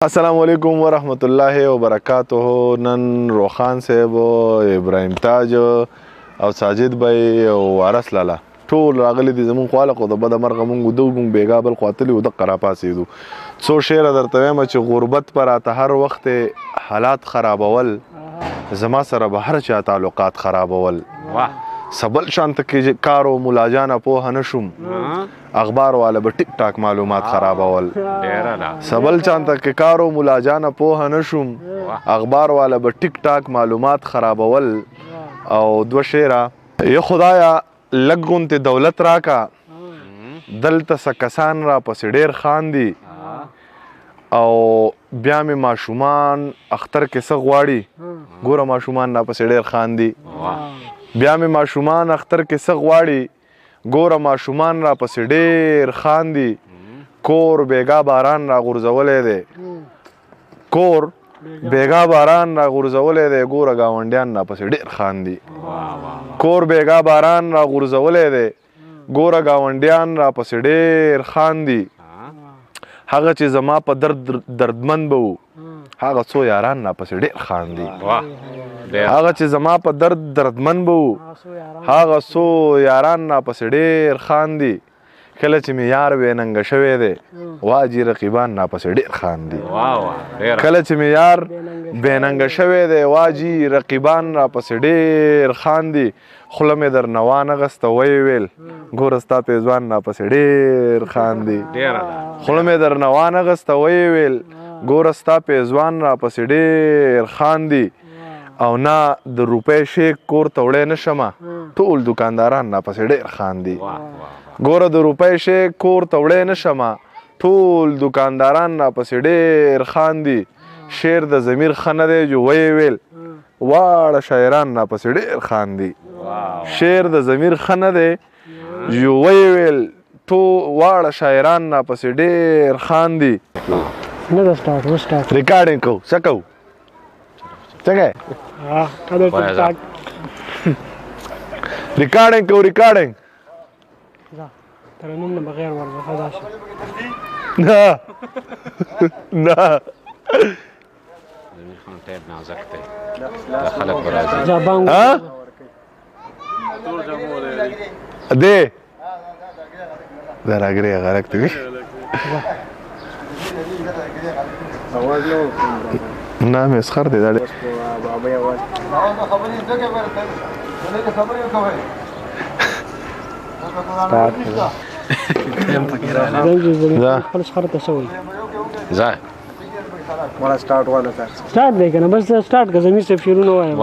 السلام علیکم ورحمت الله وبرکاتہ. نن روخان صاحب ابراهیم تاج او ساجد بای او وارث لالا ټول راغلي دي زمون خواله خو د بد مرغه مونږ دوه بیګا بل قاتل او د قراپاسېدو څو شعر درته وایم چې غربت پر اته هر وخت حالات خرابول زما سره به هر چا تعلقات خرابول سبل شانت کې کارو ملاجانه په نشم اخبار والا به ټیک ټاک معلومات خرابول سبل شانت کې کارو ملاجانه په نشم اخبار والا به ټیک ټاک معلومات خرابول. او دو شعره یا خدایا لګون ته دولت راکا دلته سکسان را پس ډیر خاندي او بیا مې ماشومان اختر کې څه غواړي ګوره ماشومان را پس ډیر خاندي بیا مې ماشومان اختر کې څه غواړي ګوره ماشومان را پسې ډېر خاندي کور بیګا باران را غورځولی دی کور بیګا باران را غورځولی دی ګوره ګاونډیان را پسې ډېر خاندي کور بیګا باران را غورځولی دی ګوره ګاونډیان را پسې ډېر خاندي هغه چې زما په درد دردمند به وو هغه څو یاران را پسې ډېر خاندي هغه چې زما په درد دردمن به وو هغه څو یاران را پسې ډېر خاندي کله چې مې یار بېننګه شوی دی واجي رقیبان را پسې ډېر خاندي کله چې مې یار بېننګه شوی دی واجي رقیبان را پسې ډېر خاندي خوله مې درنه وانغسته ویې ویل ګوره ستا پېزوان را پسې ډېر خاندي خوله مې درنه وانغسته ویې ویل ګوره ستا پېزوان را پسې ډېر خاندي او نه د روپۍ شیک کور ته وړی نشمه ټول دکانداران را پسې ډېر خاندي ګوره د روپۍ شیک کور ته وړی نشمه ټول دکانداران را پسې ډېر خاندي شعر د ضمیر ښه نه دی جو ویې ویل واړه شاعران را پسې ډېر خاندي شعر د ضمیر ښه نه دی جو ویې ویل واړه شاعران را پسې ډېر خاندي. ریکارډینګ کوو څه کوو څنګه ریکارډینګ کوو ریکارډینګ ترنم نه بغیر ورغه داسه نه نه زمیر خان ټیپ نازک دی دا خلک به راځي زبان دې دا راګرې غرق دی نه مې اسخر دی دا خلاص خرطه سوي ځه ولا سٹارټ دی کنه بس سٹارټ که زمير صاحب شیرونه وایم